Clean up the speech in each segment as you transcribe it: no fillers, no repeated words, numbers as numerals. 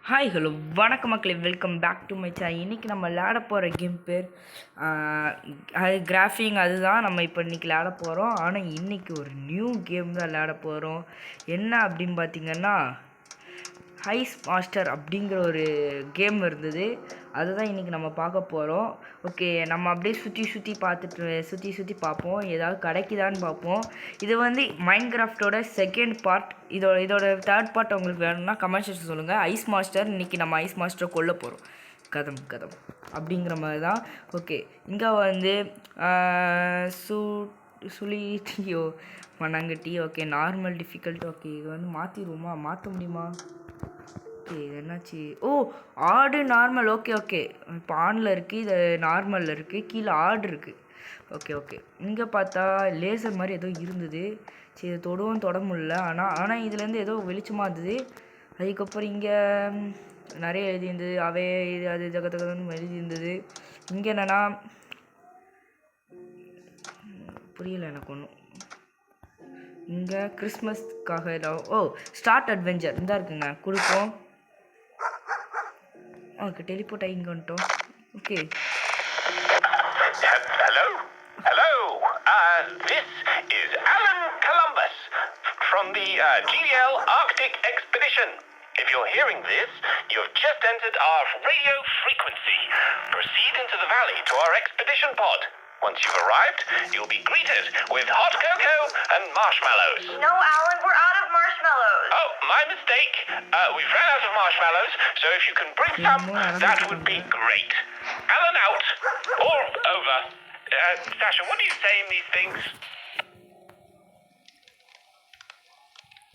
Hi hello வணக்கம் மக்களே, welcome back to my channel. இன்றைக்கி நம்ம விளையாட போகிற கேம் பேர் அது கிராஃபிங். அதுதான் நம்ம இப்போ இன்றைக்கி விளையாட போகிறோம். ஆனால் இன்றைக்கி ஒரு நியூ கேம் தான் விளையாட போகிறோம். என்ன அப்படின்னு பார்த்திங்கன்னா, ஐஸ் மாஸ்டர் அப்படிங்கிற ஒரு கேம் இருந்தது. அதுதான் இன்றைக்கி நம்ம பார்க்க போகிறோம். ஓகே, நம்ம அப்படியே சுற்றி பார்ப்போம், ஏதாவது கிடைக்குதான்னு பார்ப்போம். இது வந்து மைன்கிராஃப்டோட செகண்ட் பார்ட். இதோட தேர்ட் பார்ட் உங்களுக்கு வேணும்னா கமெண்ட் செக்ஷன் சொல்லுங்கள். ஐஸ் மாஸ்டர், இன்றைக்கி நம்ம ஐஸ் மாஸ்டரை கொல்ல போகிறோம். கதம் அப்படிங்கிற மாதிரி தான். ஓகே, இங்கே வந்து சுளிட்டியோ மண்ணாங்கட்டி. Okay, normal difficult. ஓகே, இது வந்து மாற்ற முடியுமா? ஓகே, இது என்னாச்சு? ஓ, ஆடு நார்மல். ஓகே, இப்போ ஆனில் இருக்குது, இது நார்மலில் இருக்குது, கீழே ஆடு இருக்குது. ஓகே, இங்கே பார்த்தா லேசர் மாதிரி ஏதோ இருந்தது. சரி, இதை தொட முடியல. ஆனால் இதுலேருந்து ஏதோ வெளிச்சமாக இருந்தது. அதுக்கப்புறம் இங்கே நிறைய எழுதி இருந்தது. இது அது ஜகத்தகன்னு எழுதி இருந்தது. இங்கே என்னென்னா புரியல எனக்கு ஒன்றும். இங்கே கிறிஸ்மஸ்க்காக ஏதோ ஸ்டார்ட் அட்வென்ச்சர் இந்த இருக்குங்க, கொடுப்போம். ஓகே, டெலிபோர்ட் ஆகி இங்கே வந்துட்டோம். Okay, Hello. This is Alan Columbus from the GDL Arctic Expedition. If you're hearing this, you've just entered our radio frequency. Proceed into the valley to our expedition pod. Once you've arrived, you'll be greeted with hot cocoa and marshmallows. No, Alan, we're out of marshmallows. Oh, my mistake. We've run out of marshmallows, so if you can bring some, that would be great. Alan out, or over. Sasha, what do you say in these things?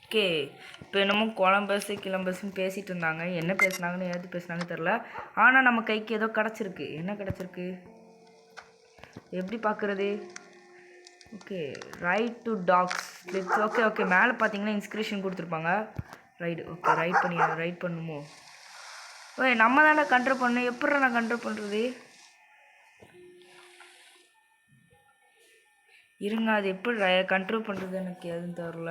Okay, இப்போ என்னமோ கிளம்பஸ்ன்னு பேசிகிட்டு இருந்தாங்க. என்ன பேசுனாங்கன்னு ஏது பேசுனாங்கன்னு தெரில. ஆனால் நம்ம கைக்கு ஏதோ கிடச்சிருக்கு. என்ன கிடச்சிருக்கு, எப்படி பார்க்குறது? ஓகே, ரைட் டு டாக்ஸ் லிட்ஸ். ஓகே, மேலே பார்த்தீங்கன்னா இன்ஸ்கிரிப்ஷன் கொடுத்துருப்பாங்க. ரைட் பண்ணுமோ? ஓய், நம்ம தானே கண்ட்ரோல் பண்ணணும். எப்படி நான் கண்ட்ரோல் பண்ணுறது? இருங்க, அது எப்படி கண்ட்ரோல் பண்ணுறது எனக்கு எதுவும் தெரில.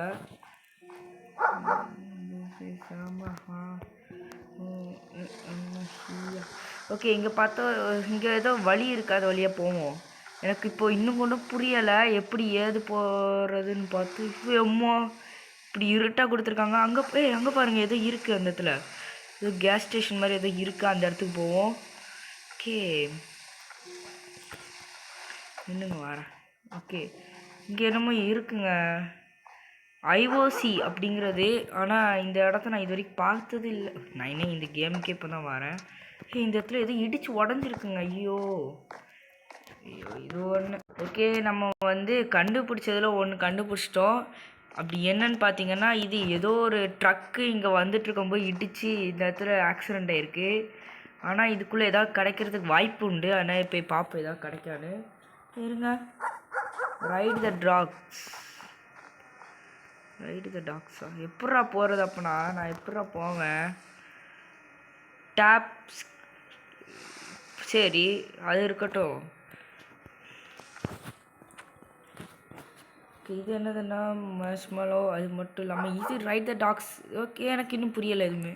ஓகே, இங்கே பார்த்தா இங்கே ஏதோ வழி இருக்குது, அது வழியாக போவோம். எனக்கு இப்போது இன்னும் கொண்டு புரியலை எப்படி ஏது போகிறதுன்னு பார்த்து. இப்போ அம்மா இப்படி இருட்டாக கொடுத்துருக்காங்க. அங்கே பாருங்கள், ஏதோ இருக்குது அந்த இடத்துல. ஏதோ கேஸ் ஸ்டேஷன் மாதிரி ஏதோ இருக்குது, அந்த இடத்துக்கு போவோம். ஓகே, இன்னுங்க வரேன். ஓகே, இங்கே என்னமோ இருக்குங்க, ஐஓசி அப்படிங்கிறது. ஆனால் இந்த இடத்த நான் இது வரைக்கும் பார்த்தது இல்லை. நான் இன்னும் இந்த கேமுக்கே இப்போ தான் வரேன். இந்த இடத்துல எதுவும் இடித்து உடஞ்சிருக்குங்க. ஐயோ, இது ஒன்று. ஓகே, நம்ம வந்து கண்டுபிடிச்சதில் ஒன்று கண்டுபிடிச்சிட்டோம். அப்படி என்னன்னு பார்த்தீங்கன்னா, இது ஏதோ ஒரு ட்ரக்கு இங்கே வந்துட்டுருக்கும்போது இடித்து இந்த இடத்துல ஆக்சிடெண்ட் ஆகிருக்கு. ஆனால் இதுக்குள்ளே ஏதாவது கிடைக்கிறதுக்கு வாய்ப்பு உண்டு. ஆனால் இப்போ பார்ப்போம் ஏதாவது கிடைக்காது. இருங்க, ரைட் த டாக்ஸா? எப்பட்றா போகிறது? அப்போனா நான் எப்பட்றா போவேன்? டேப்ஸ். சரி, அது இருக்கட்டும். இது என்னதுன்னா மார்ஷ்மெலோ. அது மட்டும் இல்லாமல் இது ரைட் த டாக்ஸ். ஓகே, எனக்கு இன்னும் புரியலை எதுவுமே.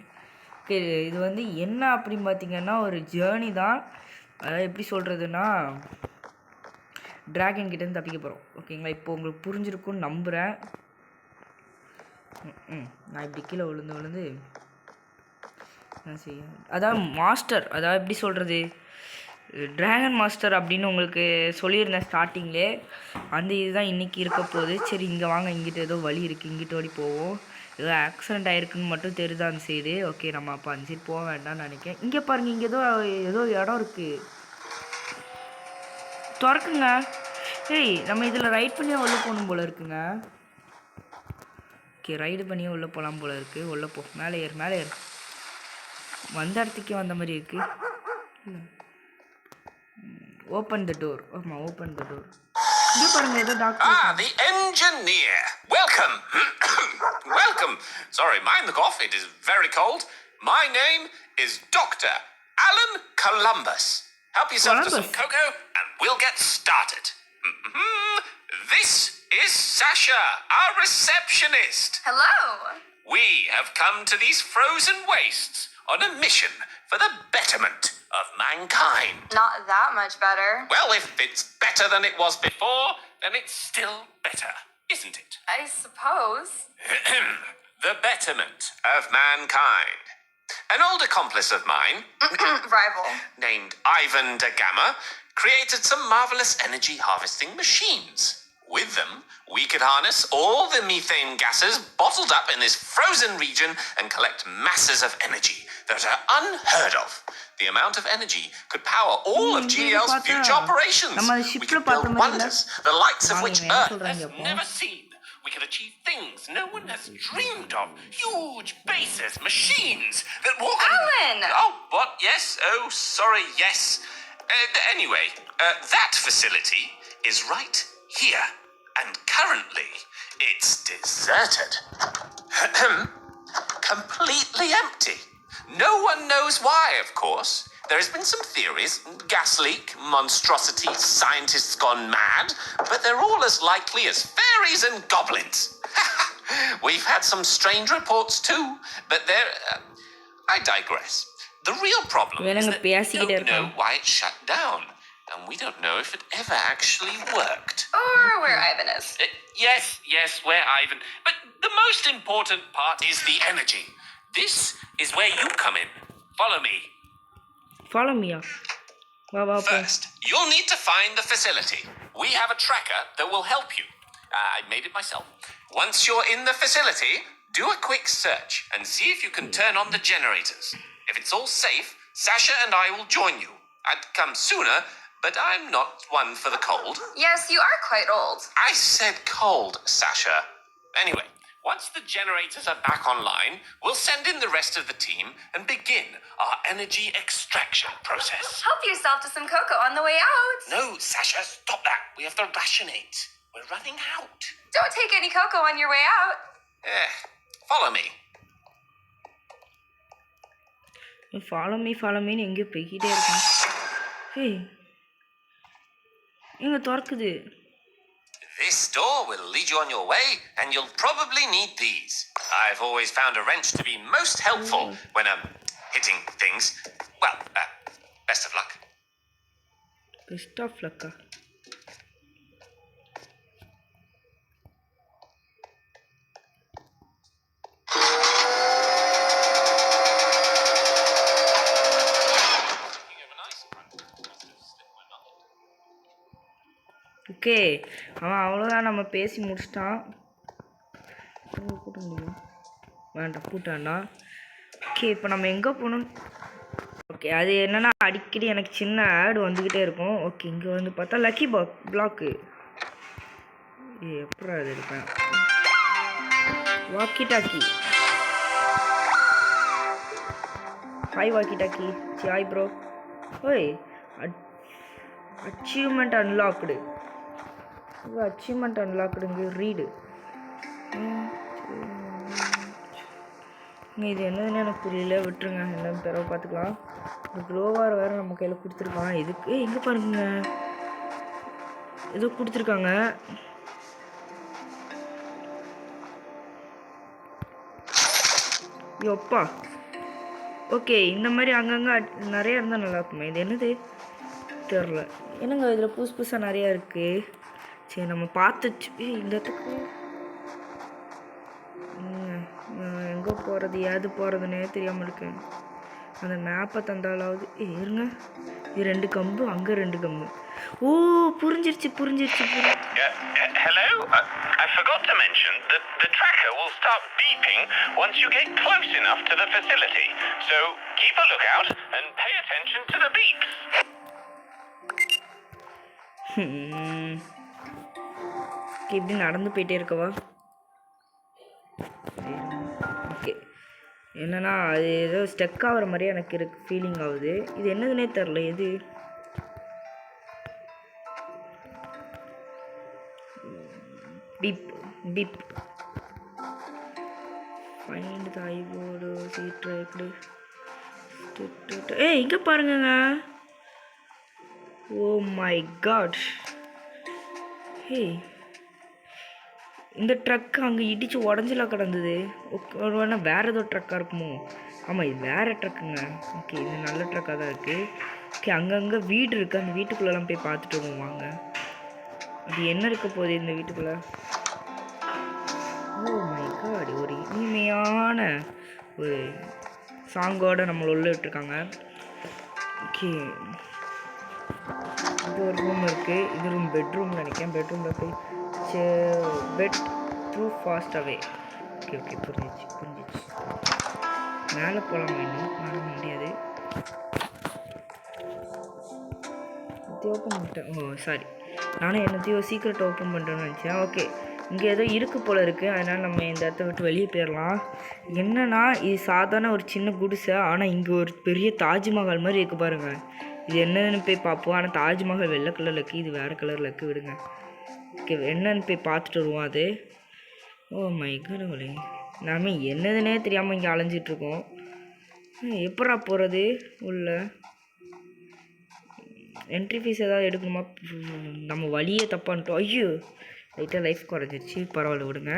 ஓகே, இது வந்து என்ன அப்படின்னு பார்த்தீங்கன்னா ஒரு ஜேர்னி தான். அதாவது எப்படி சொல்கிறதுன்னா, ட்ராகன் கிட்டேருந்து தப்பிக்க போகிறோம். ஓகேங்களா, இப்போ உங்களுக்கு புரிஞ்சிருக்குன்னு நம்புகிறேன். நான் இப்படி கீழே விழுந்து என்ன செய்ய, அதாவது மாஸ்டர், அதாவது எப்படி சொல்கிறது, ட்ராகன் மாஸ்டர் அப்படின்னு உங்களுக்கு சொல்லியிருந்தேன் ஸ்டார்டிங்லே. அந்த இதுதான் இன்றைக்கி இருக்க போகுது. சரி, இங்கே வாங்க, இங்கிட்ட ஏதோ வழி இருக்குது, இங்கிட்ட ஓடி போவோம். ஏதோ ஆக்சிடெண்ட் ஆகிருக்குன்னு மட்டும் தெரியுது அந்த சைடு. ஓகே, நம்ம அப்போ அந்த சைடு போக வேண்டாம்னு நினைக்கிறேன். இங்கே பாருங்கள், இங்கே ஏதோ இடம் இருக்குது, திறக்குங்க. சரி, நம்ம இதில் ரைட் பண்ணியே உள்ளே போகணும் போல் இருக்குங்க. ஓகே, ரைடு பண்ணியே உள்ளே போகலாம் போல் இருக்குது. உள்ளே போ, மேலே ஏறு. வந்த இடத்துக்கே வந்த மாதிரி இருக்குது. Open the door. ஆமாம், ஓப்பன் த டோர். இங்கே பாருங்க, ஏதோ doctor. The engineer. Welcome. Welcome. Sorry, mind the cough. It is very cold. My name is Dr. Alan Columbus. Help yourself to some cocoa and we'll get started. This is Sasha, our receptionist. Hello. We have come to these frozen wastes on a mission for the betterment of mankind. Not that much better. Well, if it's better than it was before, then it's still better, isn't it? I suppose. The betterment of mankind. An old accomplice of mine, Rival. named Ivan da Gama, created some marvelous energy harvesting machines. With them, we could harness all the methane gases bottled up in this frozen region and collect masses of energy that are unheard of. The amount of energy could power all of GDL's future operations. We could build wonders, the likes of which Earth has never seen. We could achieve things no one has dreamed of. Huge bases, machines that walk on... Alan! Oh, what? Yes? Oh, sorry, yes. Anyway, that facility is right here. And currently, it's deserted. Completely empty. No one knows why, of course. There has been some theories, gas leak, monstrosity, scientists gone mad, but they're all as likely as fairies and goblins. We've had some strange reports too, but I digress. The real problem is that we don't know why it shut down, and we don't know if it ever actually worked. Or where Ivan is. Yes, where Ivan. But the most important part is the energy. This is where you come in. Follow me. Follow me. First, you'll need to find the facility. We have a tracker that will help you. I made it myself. Once you're in the facility, do a quick search and see if you can turn on the generators. If it's all safe, Sasha and I will join you. I'd come sooner, but I'm not one for the cold. Yes, you are quite old. I said cold, Sasha. Anyway, once the generators are back online, we'll send in the rest of the team and begin our energy extraction process. Help yourself to some cocoa on the way out. No, Sasha, stop that. We have to rationate. We're running out. Don't take any cocoa on your way out. Follow me. Follow me எங்கே போய்கிட்டே இருக்கேன். ஹே எங்க திறக்குது. This door will lead you on your way, and you'll probably need these. I've always found a wrench to be most helpful when I'm hitting things. Well, best of luck. Best of luck. Okay அவன் அவ்வளோதான், நம்ம பேசி முடிச்சிட்டான். கூட்ட முடியும் வேண்டாம், கூட்டாண்டா. Okay இப்போ நம்ம எங்கே போகணும்? ஓகே அது என்னென்னா அடிக்கடி எனக்கு சின்ன ஆடு வந்துக்கிட்டே இருக்கும். ஓகே இங்கே வந்து பார்த்தா லக்கி பிளாக்கு. எப்படா அது இருப்பேன்? Walkie talkie. Hi walkie talkie. Hi bro. ஓய் அச்சீவ்மெண்ட் அன்லாக்டு. அச்சீவ்மெண்ட் அன்லாக்டுங்க ரீடு. இது என்னதுன்னு எனக்கு புரியல, விட்டுருங்க. என்னன்னு பிறகு பார்த்துக்கலாம். இந்த க்ளோவார் வேறு நம்ம கையில் கொடுத்துருக்கான். இதுக்கு எங்கே பாருங்க ஏதோ கொடுத்துருக்காங்க. யோப்பா. ஓகே இந்த மாதிரி அங்கங்கே நிறையா இருந்தால் நல்லாயிருக்குமே. இது என்னது தெரில. என்னங்க இதில் புதுசு புதுசாக நிறையா இருக்குது. சரி நம்ம பார்த்து இந்த இடத்துக்கு எங்கே போகிறது ஏது போகிறதுனே தெரியாமல் இருக்கேன். அந்த மேப்பை தந்தாலாவது இருங்க. இது 2 கம்பு, அங்கே 2 கம்பு. ஓ புரிஞ்சிருச்சு. Hello? I forgot to mention that the tracker will start beeping once you get close enough to the facility. So keep a lookout and pay attention to the beeps. இப்படி நடந்து போயிட்டே இருக்கவா? ஓகே என்னன்னா அது ஏதோ ஸ்டெக் ஆகிற மாதிரியே எனக்கு இருக்கு, ஃபீலிங் ஆகுது. இது என்னதுன்னே தெரில. எது beep find the eyeboard seat right. இங்கே பாருங்கங்க. Oh my God. இந்த ட்ரக் அங்கே இடித்து உடஞ்சலாம் கிடந்தது. ஒரு வேணா வேறு ஏதோ ட்ரக்காக இருக்குமோ? ஆமாம் இது வேறு ட்ரக்குங்க. ஓகே இது நல்ல ட்ரக்காக தான் இருக்குது. ஓகே அங்கங்கே வீடு இருக்குது, அந்த வீட்டுக்குள்ளெல்லாம் போய் பார்த்துட்டு வருவோம் வாங்க. அது என்ன இருக்க போகுது இந்த வீட்டுக்குள்ளே? ஓ மை காட், ஒரு இனிமையான ஒரு சாங்கோடு நம்மளை உள்ள விட்டுருக்காங்க. ஓகே இது ஒரு ரூம் இருக்குது, இது ரூம் பெட்ரூம் நினைக்கிறேன். பெட்ரூமில் போய் பெட் த்ரூ ஃபாஸ்ட் அவே. ஓகே ஓகே புரிஞ்சிச்சு. மேலே போகலாமா? இன்னும் மேலே முடியாது. ஓப்பன் பண்ணிட்டேன். ஓ சாரி, நானும் என்னத்தையோ சீக்கிரட்டை ஓப்பன் பண்ணுறேன்னு நினச்சேன். ஓகே இங்கே ஏதோ இருக்குது போல் இருக்குது, அதனால் நம்ம இந்த இடத்த விட்டு வெளியே போயிடலாம். என்னன்னா இது சாதாரண ஒரு சின்ன குடிசை, ஆனால் இங்கே ஒரு பெரிய தாஜ்மஹால் மாதிரி இருக்குது பாருங்கள். இது என்னன்னு போய் பார்ப்போம். ஆனால் தாஜ்மஹால் வெள்ளை கலரில் இருக்குது, இது வேறு கலரில் இருக்குது. விடுங்க. ஓகே என்னன்னு போய் பார்த்துட்டு வருவோம். அது ஓ மை கடவுளே, நாம என்னதுன்னே தெரியாமல் இங்கே அலைஞ்சிட்ருக்கோம். எப்படா போகிறது உள்ள? என்ட்ரி ஃபீஸ் ஏதாவது எடுக்கணுமா? நம்ம வழியே தப்பான்ட்டோம். ஐயோ லைட்டாக லைஃப் குறைஞ்சிருச்சு, பரவாயில்ல விடுங்க.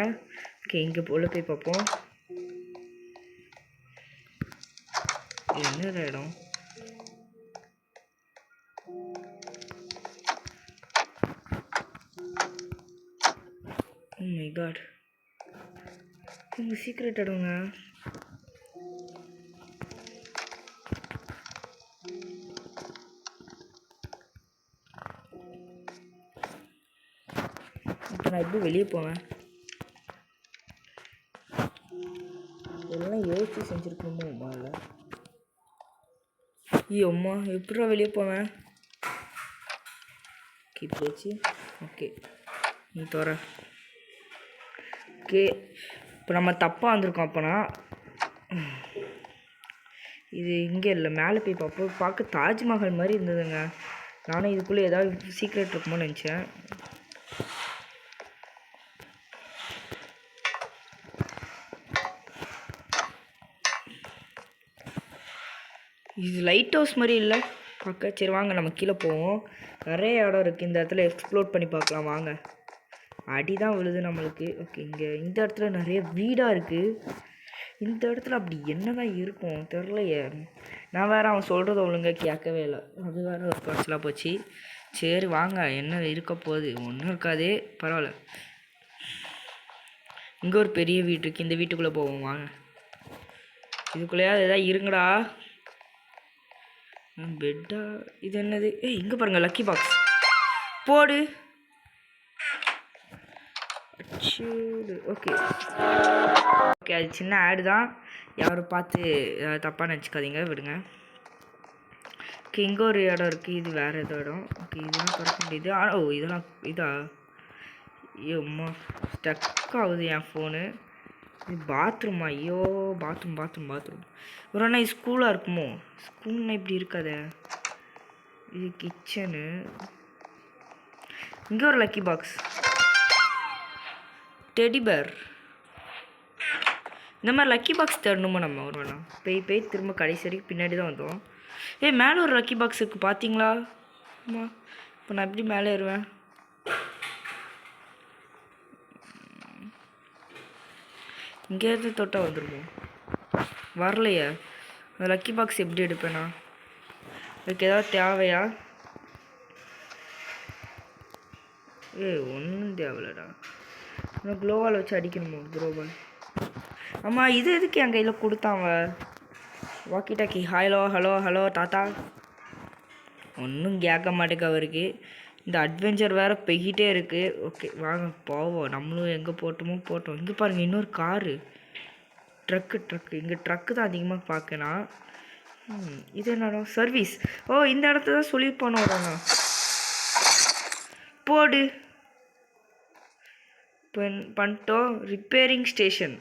ஓகே இங்கே உள்ள போய் பார்ப்போம். இது என்ன இடம்? ஓ மை காட், உங்கள் சீக்ரெட் இடங்க. இப்போ நான் எப்படி வெளியே போவேன்? இதெல்லாம் யோசிச்சு செஞ்சுருக்கணுமோ அம்மாவில். ஐயோ அம்மா, எப்படா வெளியே போவேன்? ஓகே போச்சு. ஓகே நீ தோற. ஓகே இப்போ நம்ம தப்பாக வந்திருக்கோம். அப்போனா இது இங்கே இல்லை, மேலே போய் பார்ப்போம். பார்க்க தாஜ்மஹால் மாதிரி இருந்ததுங்க. நானும் இதுக்குள்ளே ஏதாவது சீக்ரெட் இருக்குமோன்னு நினச்சேன். இது லைட் ஹவுஸ் மாதிரி இல்லை பார்க்க. சரி வாங்க நம்ம கீழே போவோம். நிறைய இடம் இருக்குது இந்த இடத்துல, எக்ஸ்ப்ளோர் பண்ணி பார்க்கலாம் வாங்க. அடி தான் விழுது நம்மளுக்கு. ஓகே இங்கே இந்த இடத்துல நிறைய வீடாக இருக்குது. இந்த இடத்துல அப்படி என்ன தான் இருக்கும் தெரிலையே. நான் வேறு அவன் சொல்கிறத ஒழுங்கா கேட்கவே இல்லை, அது வேறு ஒரு குறைச்சலாக போச்சு. சரி வாங்க, என்ன இருக்க போகுது? ஒன்றும் இருக்காது, பரவாயில்ல. இங்கே ஒரு பெரிய வீடு இருக்குது, இந்த வீட்டுக்குள்ளே போவோம் வாங்க. இதுக்குள்ளேயாவது எதாவது இருங்கடா. பெட்டா? இது என்னது? இங்கே பாருங்கள், லக்கி பாக்ஸ் போடு. ஓகே ஓகே அது சின்ன ஆடு தான், யாரும் பார்த்து தப்பாக நினச்சிக்காதீங்க, விடுங்க. ஓகே இங்கே ஒரு இடம் இருக்குது, இது வேறு ஏதோ இடம். ஓகே இதெல்லாம் திறக்க முடியுது. ஓ இதெல்லாம் இதா? ஐயோ அம்மா ஸ்டக் ஆகுது என் ஃபோனு. இது பாத்ரூமா? ஐயோ பாத்ரூம். ஒரு அண்ணா இது ஸ்கூலாக இருக்குமோ? ஸ்கூல்னா இப்படி இருக்காதே. இது கிச்சனு. இங்கே ஒரு லக்கி பாக்ஸ், டெடி பேர். இந்த மாதிரி லக்கி பாக்ஸ் தேடணுமோ நம்ம? ஒரு வேணா போய் திரும்ப கடைசி வரைக்கும் பின்னாடி தான் வந்தோம். மேலே ஒரு லக்கி பாக்ஸ் இருக்குது பார்த்தீங்களா? ஆமாம், இப்போ நான் எப்படி மேலே ஏறுவேன்? இங்கேருந்து தொட்டால் வந்துருவோம். வரலையே அந்த லக்கி பாக்ஸ் எப்படி எடுப்பேனா? அதுக்கு ஏதாவது தேவையா? ஒன்றும் தேவையில்லடா. இன்னும் க்ளோவால் வச்சு அடிக்கணுமோ? க்ளோவால். ஆமாம் இது எதுக்கு என் கையில் கொடுத்தாங்க? Walkie talkie. ஹலோ தாத்தா. ஒன்றும் கேட்க மாட்டேங்க அவருக்கு. இந்த அட்வென்ச்சர் வேறு பெய்கிட்டே இருக்குது. ஓகே வாங்க போவோம். நம்மளும் எங்கே போட்டோம். இங்கே பாருங்கள் இன்னொரு காரு. ட்ரக்கு. இங்கே ட்ரக்கு தான் அதிகமாக பார்க்கணும். இது என்னடா? சர்வீஸ். ஓ இந்த இடத்த தான் சொல்லி போனோம். போடு பண்ணிட்டோம். Repairing station.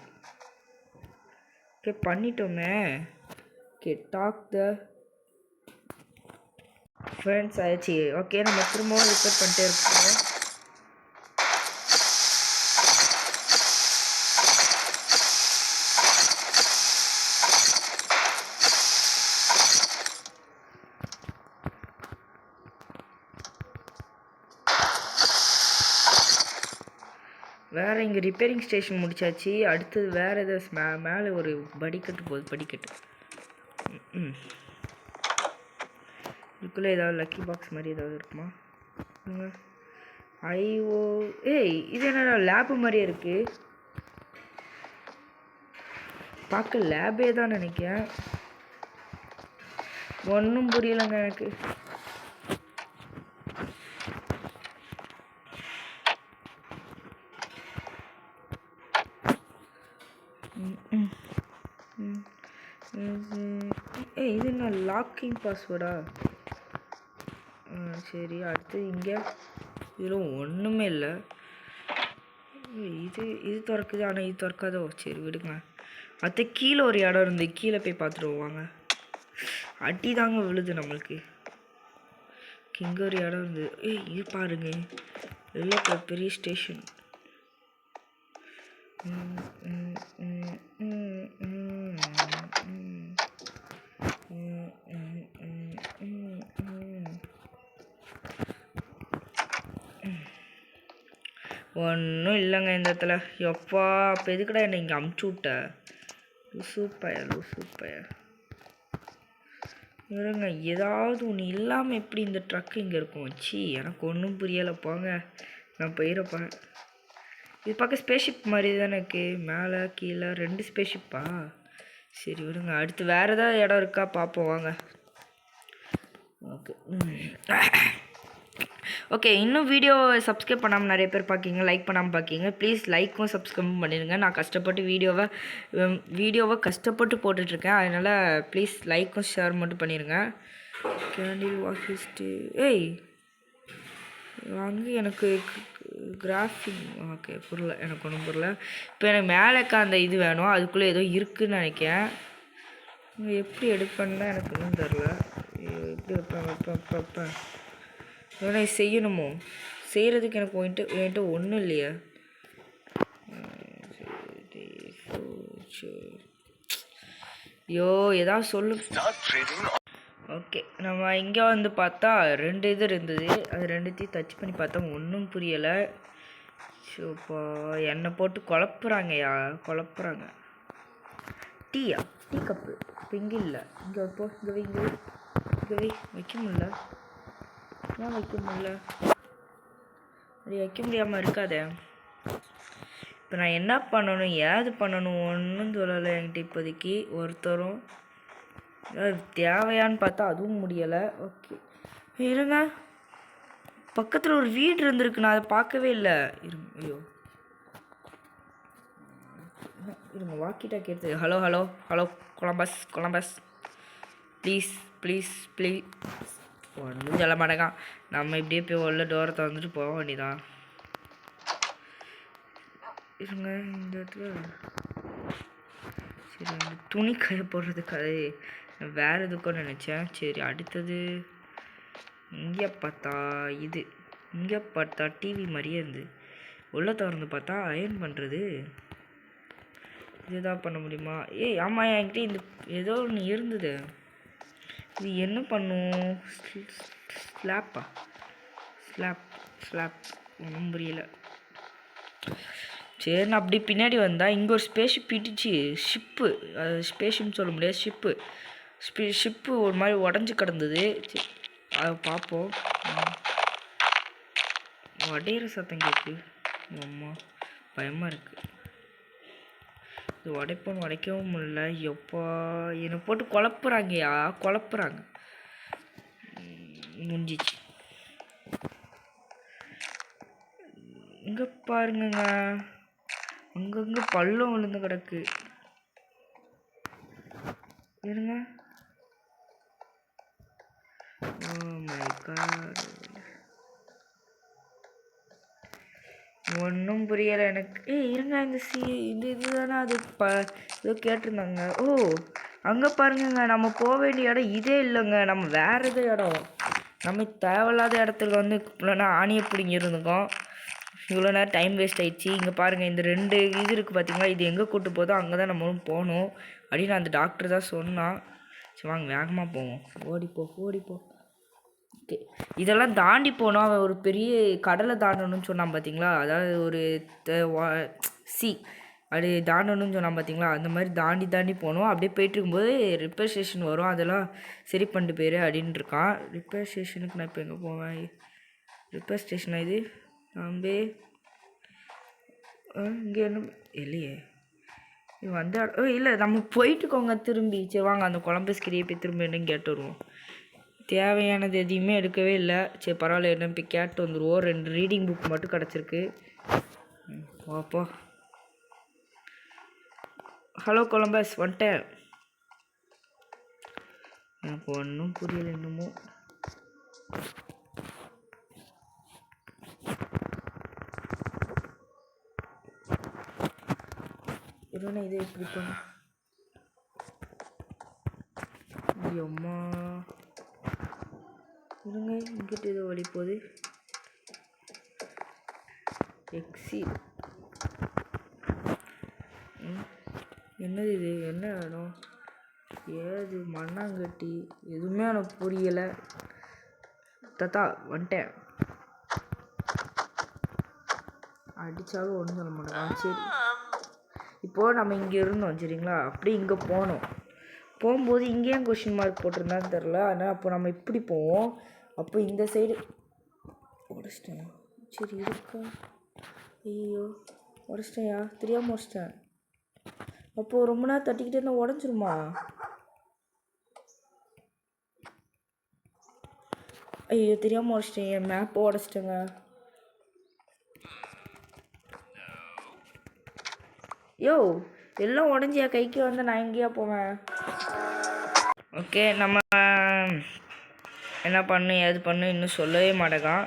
ஓகே பண்ணிட்டோமே. ஓகே டாக் த ஃப்ரெண்ட்ஸ் ஆயிடுச்சு. ஓகே நம்ம திரும்பவும் ரிப்பேர் பண்ணிட்டே இருக்கோம். வேறு இங்கே ரிப்பேரிங் ஸ்டேஷன் முடிச்சாச்சு. அடுத்தது வேறு எதாவது மேலே ஒரு படிக்கட்டு போகுது. படிக்கட்டு இதுக்குள்ளே ஏதாவது லக்கி பாக்ஸ் மாதிரி ஏதாவது இருக்குமா? ஐஓ ஏய் இது என்னடா லேபு மாதிரியே இருக்குது. பார்க்க லேபே தான் நினைக்கிறேன். ஒன்றும் புரியலைங்க எனக்கு. ஏய் இது என்ன லாக்கிங் பாஸ்வேர்டா? சரி அடுத்து இங்கே இதில் ஒன்றுமே இல்லை. இது திறக்குது ஆனால் இது திறக்காதோ. சரி விடுங்க. அடுத்து கீழே ஒரு இடம் இருந்து கீழே போய் பார்த்துட்டு வாங்க. அடி தாங்க விழுது நம்மளுக்கு. இங்கே ஒரு இடம் இருந்து இது பாருங்க எவ்வளோ பெரிய ஸ்டேஷன். ஒன்றும் இல்லைங்க இந்த இடத்துல. எப்பா அப்போ எதுக்கடா என்னை இங்கே அமுச்சு விட்ட? லூசூப்பையா இருங்க. ஏதாவது ஒன்று இல்லாமல் எப்படி இந்த ட்ரக் இங்கே இருக்கும்? வச்சு எனக்கு ஒன்றும் புரியலை. போங்க நான் போயிடப்பேன். இது பார்க்க ஸ்பேஸ்ஷிப் மாதிரி தானே இருக்குது. மேலே கீழே 2 ஸ்பேஸ்ஷிப்பா? சரி விடுங்க. அடுத்து வேறு ஏதாவது இடம் இருக்கா பார்ப்போம் வாங்க. ஓகே இன்னும் வீடியோ சப்ஸ்கிரைப் பண்ணாமல் நிறைய பேர் பார்க்கிங்க, லைக் பண்ணாமல் பார்க்கிங்க. ப்ளீஸ் லைக்கும் சப்ஸ்கிரைபும் பண்ணிடுங்க. நான் கஷ்டப்பட்டு வீடியோவை கஷ்டப்பட்டு போட்டுட்ருக்கேன். அதனால் ப்ளீஸ் லைக்கும் ஷேர் மட்டும் பண்ணிடுங்க. கேண்டில் வாக்கிஸ்ட்டு ஏய் அங்கே எனக்கு கிராஃபிக் ஓகே புரியல. எனக்கு ஒன்றும் புரியல. இப்போ எனக்கு மேலேக்கா அந்த இது வேணும். அதுக்குள்ளே ஏதோ இருக்குதுன்னு நினைக்கிறேன். எப்படி எடுப்பேன்னு எனக்கு ஒன்றும் தெரில. எப்படி வைப்பேன் ஏன்னா செய்யணுமோ? செய்கிறதுக்கு எனக்கு என்கிட்ட ஒன்றும் இல்லையா? ஐயோ ஏதாவது சொல்லு. ஓகே நம்ம இங்கே வந்து பார்த்தா 2 இது இருந்தது. அது 2த்தையும் டச் பண்ணி பார்த்தா ஒன்றும் புரியலை. ஸோப்பா என்னை போட்டு குழப்புறாங்கய்யா குழப்புறாங்க. டீ கப்பு இப்போ இங்கே இல்லை. இங்கே போ இங்கே வைக்க முடியல. ஏன் வைக்க முடியல? அப்படி வைக்க முடியாமல் இருக்காதே. இப்போ நான் என்ன பண்ணணும் ஏது பண்ணணும் ஒன்றும் சொல்லலை என்கிட்ட இப்போதைக்கு ஒருத்தரும். அது தேவையான்னு பார்த்தா அதுவும் முடியலை. ஓகே இருங்க. பக்கத்தில் ஒரு வீடு இருந்திருக்கு. நான் அதை பார்க்கவே இல்லை. ஐயோ இருங்க. வாக்கி டாக்கி எடுத்து ஹலோ கொலம்பஸ் ப்ளீஸ் ஒன்றும் சொல்ல மாட்டேங்க. நம்ம இப்படியே போய் உள்ள டோரை திறந்துட்டு போக வேண்டியதான். இருங்க இந்த இடத்துல சரி அந்த துணி காய போடுறதுக்கு அது வேறு எதுக்கும் நினச்சேன். சரி அடுத்தது இங்கே பார்த்தா டிவி மாதிரியே இருந்து உள்ள திறந்து பார்த்தா அயர்ன் பண்ணுறது. இதுதான் பண்ண முடியுமா? ஆமாம் என்கிட்ட இந்த ஏதோ ஒன்று இருந்தது. இது என்ன பண்ணும்? ஸ்லாப் ஒன்றும் புரியல. சரி நான் அப்படி பின்னாடி வந்தால் இங்கே ஒரு ஸ்பேஸ்ஷிப் இடிச்சு ஷிப்பு ஸ்பேஸ்ஷிப்னு சொல்ல முடியாது ஷிப்பு ஒரு மாதிரி உடஞ்சி கிடந்தது. சரி அதை பார்ப்போம். உடையிற சத்தம் கேட்குது. அம்மா பயமாக இருக்குது. இது உடைக்கவும் முடியல. எப்பா என்னை போட்டு குழப்புறாங்க. முடிஞ்சிச்சு. இங்கே பாருங்கங்க அங்கங்கே பள்ளம் விழுந்து கிடக்கு. இருங்க. ஒன்றும் புரியலை எனக்கு. இருங்க இந்த இதுதானே அது ஏதோ கேட்டிருந்தாங்க. அங்கே பாருங்கங்க நம்ம போக வேண்டிய இடம் இதே இல்லைங்க. நம்ம வேறு எதோ இடம். நம்ம தேவையில்லாத இடத்துல வந்து இல்லைன்னா ஆணியை பிடிங்கிருந்துக்கோம். இவ்வளோ நேரம் டைம் வேஸ்ட் ஆகிடுச்சு. இங்கே பாருங்கள் இந்த 2 இது இருக்குது பார்த்தீங்களா? இது எங்கே கூட்டு போதோ அங்கே தான் நம்மளும் போகணும் அப்படின்னு அந்த டாக்டர் தான் சொன்னான். சரி வாங்க வேகமாக போவோம். ஓடிப்போ. ஓகே இதெல்லாம் தாண்டி போனோம். அவன் ஒரு பெரிய கடலை தாண்டணும்னு சொன்னான் பார்த்தீங்களா? அதாவது ஒரு அது தாண்டணும்னு சொன்னால் பார்த்தீங்களா, அந்த மாதிரி தாண்டி தாண்டி போகணும். அப்படியே போயிட்டு இருக்கும்போது ரிப்பேர் ஸ்டேஷன் வரும், அதெல்லாம் சரி பண்ணிட்டு போயிரு அப்படின்னு இருக்கான். ரிப்பேர் ஸ்டேஷனுக்கு நான் இப்போ எங்கே போவேன்? ரிப்பேர் ஸ்டேஷனா இது? நம்பே இங்கே என்ன இல்லையே, இது வந்து இல்லை நம்ம போயிட்டுக்கோங்க திரும்பி. சரி வாங்க அந்த கொலம்பஸ்கிரியை போய் திரும்ப என்னன்னு கேட்டு வருவோம். தேவையானது எதையுமே எடுக்கவே இல்லை. சரி பரவாயில்ல, என்ன போய் கேட்டு வந்துடுவோம். 2 ரீடிங் புக் மட்டும் கிடச்சிருக்கு. வாப்பா. ஹலோ கொலம்பஸ், வந்துட்டேன். எனக்கு ஒன்றும் புரியல இன்னமும். என்ன இதை எப்படி பண்ண அம்மா இருங்க, இங்கிட்ட ஏதோ வழி போகுது. எக்ஸி என்னது இது? என்ன வேணும்? ஏது மண்ணாங்கட்டி? எதுவுமே எனக்கு புரியலை. தாத்தா வந்துட்டேன். அடித்தாலும் ஒன்றும் சொல்ல மாட்டேன். சரி இப்போது நம்ம இங்கே இருந்தோம் சரிங்களா, அப்படி இங்கே போனோம். போகும்போது இங்கேயும் கொஷின் மார்க் போட்டிருந்தான்னு தெரில. ஆனால் அப்போ நம்ம இப்படி போவோம். அப்போ இந்த சைடு உடச்சிட்டேன். சரி இருக்கா? ஐயோ உடச்சிட்டேயா, தெரியாமல் உடச்சிட்டேன். அப்போது ரொம்ப நேரம் தட்டிக்கிட்டே இருந்தால் உடஞ்சிருமா? ஐயோ தெரியாமல் உடச்சிட்டேன். என் மேப்பை உடச்சிட்டேங்க. யோ எல்லாம் உடஞ்சியா கைக்கு வந்து நான் எங்கேயா போவேன்? ஓகே நம்ம என்ன பண்ணு ஏது பண்ணு இன்னும் சொல்லவே மாட்டேங்கான்.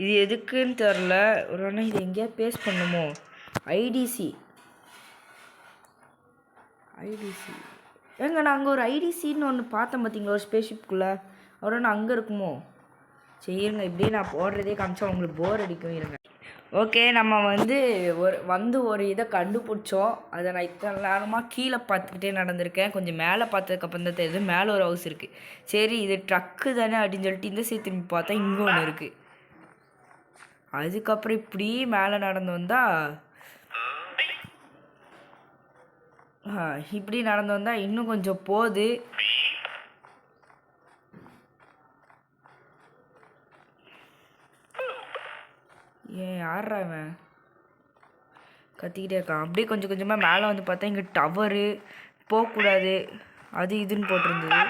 இது எதுக்குன்னு தெரில. ஒரு அண்ணன் இது எங்கேயா பேஸ்ட் பண்ணுமோ? ஐடிசி ஏங்க நான் அங்கே ஒரு ஐடிசின்னு ஒன்று பார்த்தேன் பார்த்தீங்களா, ஒரு ஸ்பேஸ்ஷிப்குள்ளே. அவரோட அங்கே இருக்குமோ? சரிங்க, இப்படியே நான் போடுறதே காமிச்சா உங்களுக்கு போர் அடிக்கும். இருங்க. ஓகே நம்ம ஒரு இதை கண்டுபிடிச்சோம். அதை நான் இத்தனை நேரமாக கீழே பார்த்துக்கிட்டே நடந்திருக்கேன். கொஞ்சம் மேலே பார்த்ததுக்கப்புறம் தான் தெரியுது மேலே ஒரு ஹவுஸ் இருக்குது. சரி இது ட்ரக்கு தானே அப்படின்னு சொல்லிட்டு இந்த சைடு திரும்பி பார்த்தா இங்கே ஒன்று இருக்குது. அதுக்கப்புறம் இப்படி மேலே நடந்து வந்தால் இப்படி நடந்து வந்தால் இன்னும் கொஞ்சம் போகுது. ஏன் யாரா அவன் கத்திக்கிட்டே இருக்கான்? அப்படியே கொஞ்சம் கொஞ்சமாக மேலே வந்து பார்த்தா இங்கே டவரு போகக்கூடாது அது இதுன்னு போட்டிருந்தது.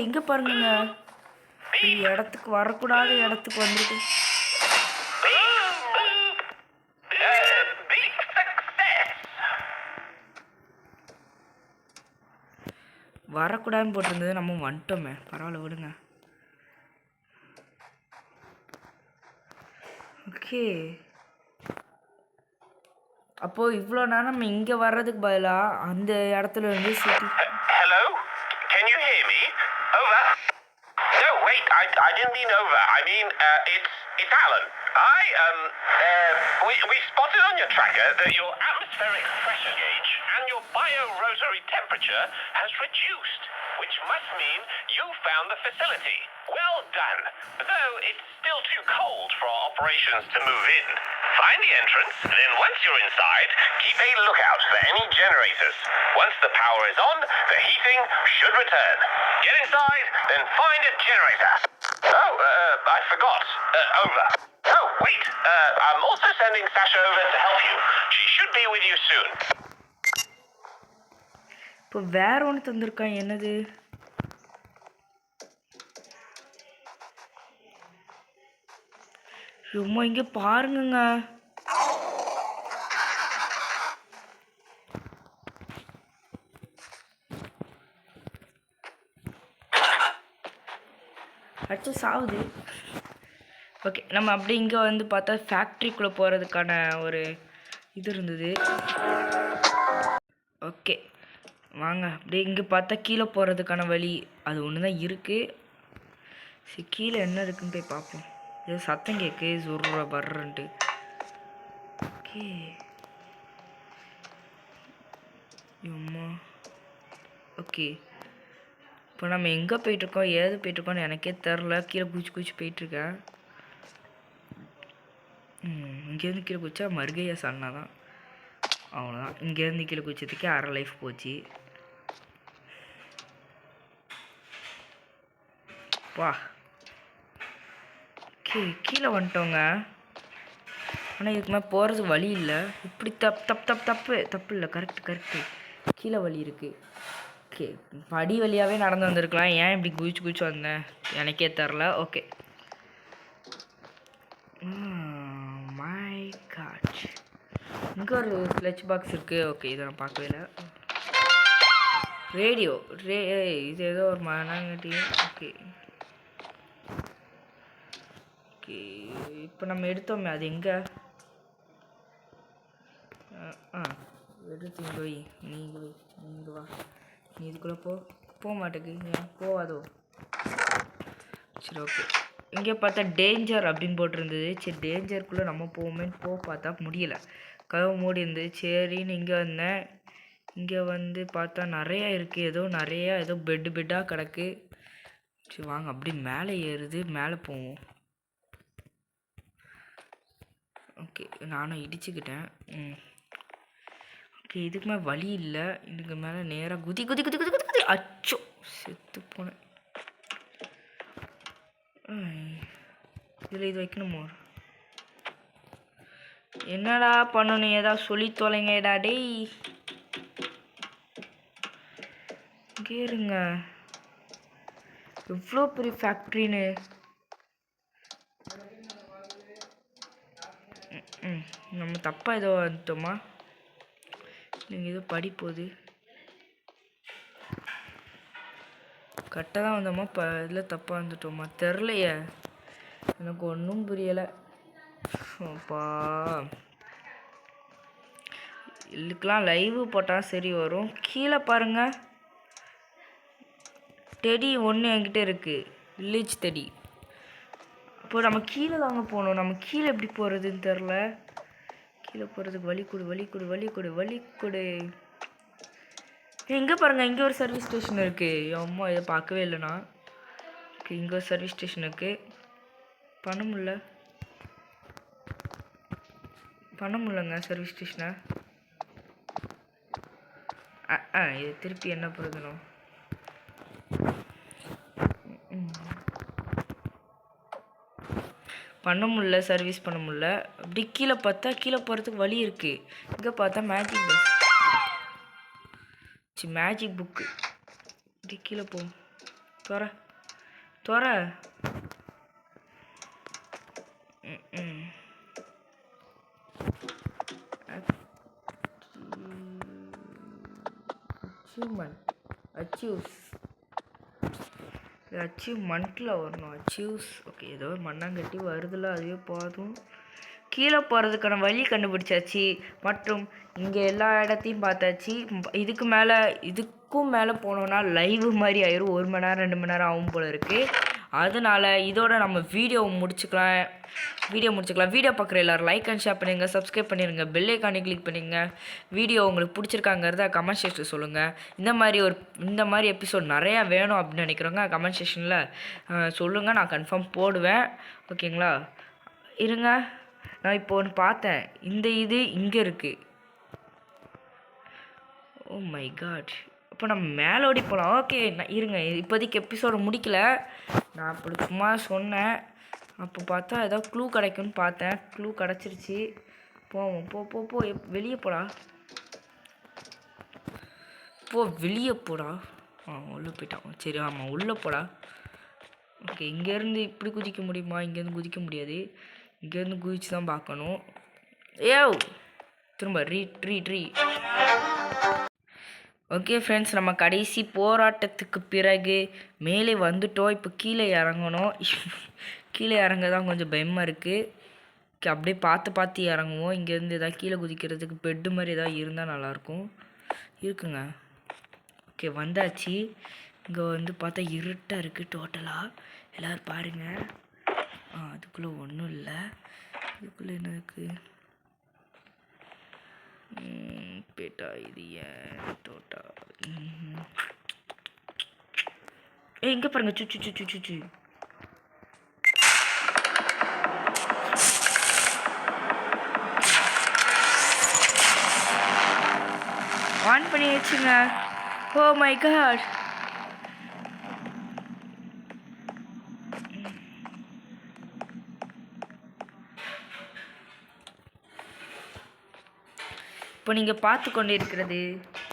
இங்கே பாருங்க, இடத்துக்கு வரக்கூடாத இடத்துக்கு வந்துருக்கு. வரக்கூடாதுன்னு போட்டிருந்தது, நம்ம வந்துட்டோமே. பரவாயில்ல விடுங்க. ஓகே அப்போது இவ்வளோ நேரம் நம்ம இங்கே வர்றதுக்கு பதிலாக அந்த இடத்துல இருந்து city. Hello? Can you hear me? Over. No, wait, I didn't mean over. I mean, it's Alan. We spotted on your tracker that your atmospheric pressure gauge and your biorotary temperature has reduced, which must mean you found the facility. Well done. Though it's still too cold for our operations to move in. Find the entrance, then once you're inside, keep a lookout for any generators. Once the power is on, the heating should return. Get inside, then find a generator. Oh, I forgot. Over. Oh, wait. I'm also sending Sasha over to help you. She should be with you soon. இப்போ வேற ஒன்று தந்திருக்கான். என்னது? ரொம்ப இங்கே பாருங்கங்க. அடிச்சு சாவுது. Okay நம்ம அப்படி இங்கே வந்து பார்த்தா ஃபேக்ட்ரிக்குள்ளே போகிறதுக்கான ஒரு இது இருந்தது. ஓகே வாங்க அப்படியே இங்கே பார்த்தா கீழே போகிறதுக்கான வழி அது ஒன்று தான் இருக்குது. சரி கீழே என்ன இருக்குன்னு போய் பார்ப்போம். ஏதோ சத்தம் கேட்கு சொல்கிற பர்றன்ட்டு. ஓகே அம்மா ஓகே இப்போ நம்ம எங்கே போயிட்டுருக்கோம் ஏது போயிட்டுருக்கோன்னு எனக்கே தெரில. கீழே குச்சி போயிட்டுருக்கேன். இங்கேருந்து கீழே குச்சா மருகையா சன்னா தான். அவ்வளோதான். இங்கேருந்து கீழே குச்சதுக்கே அரை லைஃப் போச்சு. வா கீழே வந்துட்டோங்க. ஆனால் இதுக்கு மேலே போகிறது வழி இல்லை. இப்படி தப்பு இல்லை. கரெக்டு கீழே வழி இருக்குது. ஓகே படி வழியாகவே நடந்து வந்திருக்கலாம். ஏன் இப்படி குதிச்சு வந்தேன் எனக்கே தெரில. ஓகே மை காட் இங்கே ஒரு ஸ்லெட்ச் பாக்ஸ் இருக்குது. ஓகே இதை நான் பார்க்கவே இல்லை. ரேடியோ இது ஏதோ ஒரு மனங்கட்டி. ஓகே ஓகே இப்போ நம்ம எடுத்தோமே அது எங்கே? எடுத்து இங்கே வை. நீங்கள் வா. நீ இதுக்குள்ளே போக மாட்டேங்குது. ஏன் போவாதோ? சரி ஓகே. இங்கே பார்த்தா டேஞ்சர் அப்படின்னு போட்டிருந்தது. சரி டேஞ்சருக்குள்ளே நம்ம போவோமேன்னு பார்த்தா முடியலை. கதவு மூடி இருந்தது. சரின்னு இங்கே வந்தேன். இங்கே வந்து பார்த்தா நிறையா இருக்குது. ஏதோ பெட்டாக கிடக்கு. சரி வாங்க அப்படி மேலே ஏறுது. மேலே போவோம். ஓகே நானும் இடிச்சுக்கிட்டேன். ஓகே இதுக்கு மேலே வழி இல்லை. இதுக்கு மேலே நேராக குதி. அச்சோ செத்து போனேன். இதில் இது வைக்கணுமோ? என்னடா பண்ணணும்? ஏதாவது சொல்லி தொலைங்கடா டேய். கேருங்க எவ்வளோ பெரிய ஃபேக்ட்ரின்னு. நம்ம தப்பாக ஏதோ வந்துட்டோமா? நீங்கள் ஏதோ படி போகுது. கரெக்டாக தான் வந்தோமா? இதில் தப்பாக வந்துட்டோமா? தெரிலையே. எனக்கு ஒன்றும் புரியலை. அப்பா இதுக்கெலாம் லைவு போட்டால் சரி வரும். கீழே பாருங்கள். டெடி ஒன்று என்கிட்ட இருக்குது. Village teddy. இப்போ நம்ம கீழே தாங்க போகணும். நம்ம கீழே எப்படி போகிறதுன்னு தெரில. கீழே போகிறதுக்கு வழி கொடு. எங்கே பாருங்கள் இங்கே ஒரு சர்வீஸ் ஸ்டேஷன் இருக்குது. அம்மா இதை பார்க்கவே இல்லைண்ணா. ஓகே இங்கே ஒரு சர்வீஸ் ஸ்டேஷன் இருக்குது. பண்ண முடியலங்க சர்வீஸ் ஸ்டேஷனை. இது திருப்பி என்ன பிரயோஜனம்? சர்வீஸ் பண்ண முடியல. அப்படி கீழே பார்த்தா கீழே போகிறதுக்கு வழி இருக்குது. இங்கே பார்த்தா மேஜிக் பஸ். Magic book. இப்படி கீழே போ. தோற அச்சீவ்மெண்ட்டில் வரணும். ஓகே ஏதோ ஒரு மண்ணாங்கட்டி வருதில்ல, அதுவே போதும். கீழே போகிறதுக்கான வழி கண்டுபிடிச்சாச்சு. மற்றும் இங்கே எல்லா இடத்தையும் பார்த்தாச்சு. இதுக்கும் மேலே போனோன்னா லைவ் மாதிரி ஆயிரும். 1 மணி நேரம் 2 மணி நேரம் ஆகும் போல் இருக்குது. அதனால் இதோட நம்ம வீடியோ முடிச்சுக்கலாம். வீடியோ பார்க்குற எல்லோரும் லைக் அண்ட் ஷேர் பண்ணிடுங்க. சப்ஸ்கிரைப் பண்ணிடுங்க. பெல் ஐக்கானை கிளிக் பண்ணிடுங்க. வீடியோ உங்களுக்கு பிடிச்சிருக்காங்கிறத கமெண்ட் செக்ஷனில் சொல்லுங்கள். இந்த மாதிரி எபிசோட் நிறையா வேணும் அப்படின்னு நினைக்கிறவங்க கமெண்ட் செக்ஷனில் சொல்லுங்கள். நான் கன்ஃபார்ம் போடுவேன். ஓகேங்களா? இருங்க நான் இப்போ ஒன்று பார்த்தேன். இது இங்கே இருக்குது. Oh my god. அப்போ நம்ம மேலோடி போகலாம். ஓகே இருங்க இப்போதைக்கு எபிசோடு முடிக்கல. நான் அப்படி சும்மா சொன்னேன். அப்போ பார்த்தா ஏதாவது க்ளூ கிடைக்கும்னு பார்த்தேன். க்ளூ கிடச்சிருச்சு. போவோம். போ வெளியே போடா. வெளியே போடா. உள்ளே போயிட்டான். சரி ஆமாம் உள்ளே போடா. ஓகே இங்கேருந்து இப்படி குதிக்க முடியுமா? இங்கேருந்து குதிக்க முடியாது. இங்கேருந்து குதிச்சு தான் பார்க்கணும். திரும்ப ரீ. ஓகே ஃப்ரெண்ட்ஸ் நம்ம கடைசி போராட்டத்துக்கு பிறகு மேலே வந்துட்டோம். இப்போ கீழே இறங்கணும். கீழே இறங்க தான் கொஞ்சம் பயமாக இருக்குது. அப்படியே பார்த்து இறங்குவோம். இங்கேருந்து எதாவது கீழே குதிக்கிறதுக்கு பெட்டு மாதிரி எதாவது இருந்தால் நல்லாயிருக்கும். இருக்குங்க. ஓகே வந்தாச்சு. இங்கே வந்து பார்த்தா இருட்டாக இருக்குது டோட்டலாக. எல்லோரும் பாருங்கள். அதுக்குள்ளே ஒன்றும் இல்லை. இதுக்குள்ளே என்ன இருக்குது? பேட்டா இது ஏன் தோட்டா இங்கே பாருங்க சுச்சு சுச்சு சுச்சு ஆன் பண்ணி வச்சுங்க. Oh my god. இப்போ நீங்கள் பார்த்து கொண்டு இருக்கிறது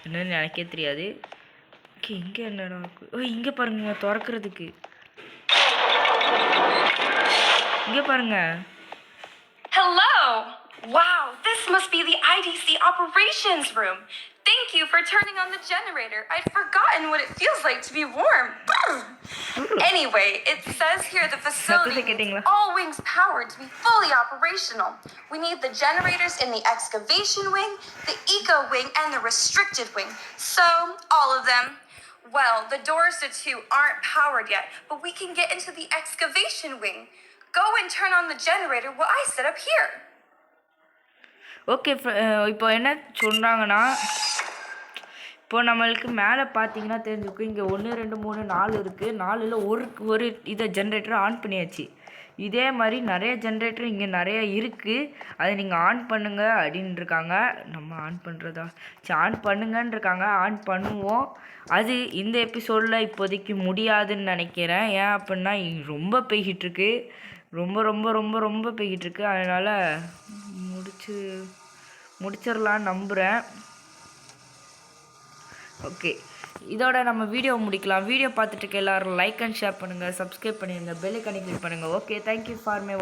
என்னன்னு எனக்கே தெரியாது. ஓகே இங்கே என்னடா இருக்கு? ஓ இங்கே பாருங்க திறக்கிறதுக்கு. இங்கே பாருங்க. Hello! Wow, this must be the IDC operations room. Thank you for turning on the generator. I'd forgotten what it feels like to be warm. Anyway, it says here the facility needs all wings powered to be fully operational. We need the generators in the excavation wing, the eco wing, and the restricted wing. So, all of them. Well, the doors to 2 aren't powered yet, but we can get into the excavation wing. Go and turn on the generator while I set up here. Okay இப்போ என்ன சொல்கிறாங்கன்னா இப்போ நம்மளுக்கு மேலே பார்த்தீங்கன்னா தெரிஞ்சுக்கும் இங்கே 1 2 3 4 இருக்குது. 4ல் ஒரு இதை ஜென்ரேட்டர் ஆன் பண்ணியாச்சு. இதே மாதிரி நிறைய ஜென்ரேட்டர் இங்கே நிறைய இருக்குது. அதை நீங்கள் ஆன் பண்ணுங்க அப்படின்னு இருக்காங்க. நம்ம ஆன் பண்ணுறதா சரி ஆன் பண்ணுங்கன்னு இருக்காங்க. ஆன் பண்ணுவோம். அது இந்த எபிசோடில் இப்போதைக்கு முடியாதுன்னு நினைக்கிறேன். ஏன் அப்படின்னா ரொம்ப பெய்கிட்டுருக்கு. ரொம்ப ரொம்ப ரொம்ப ரொம்ப பெய்கிட்டுருக்கு. அதனால் முடிச்சிடலான்னு நம்புகிறேன். ஓகே இதோட நம்ம வீடியோ முடிக்கலாம். வீடியோ பார்த்துட்டு எல்லோரும் லைக் அண்ட் ஷேர் பண்ணுங்கள், சப்ஸ்கிரைப் பண்ணிடுங்க, பெல் ஐகானை கிளிக் பண்ணுங்கள். Okay thank you for my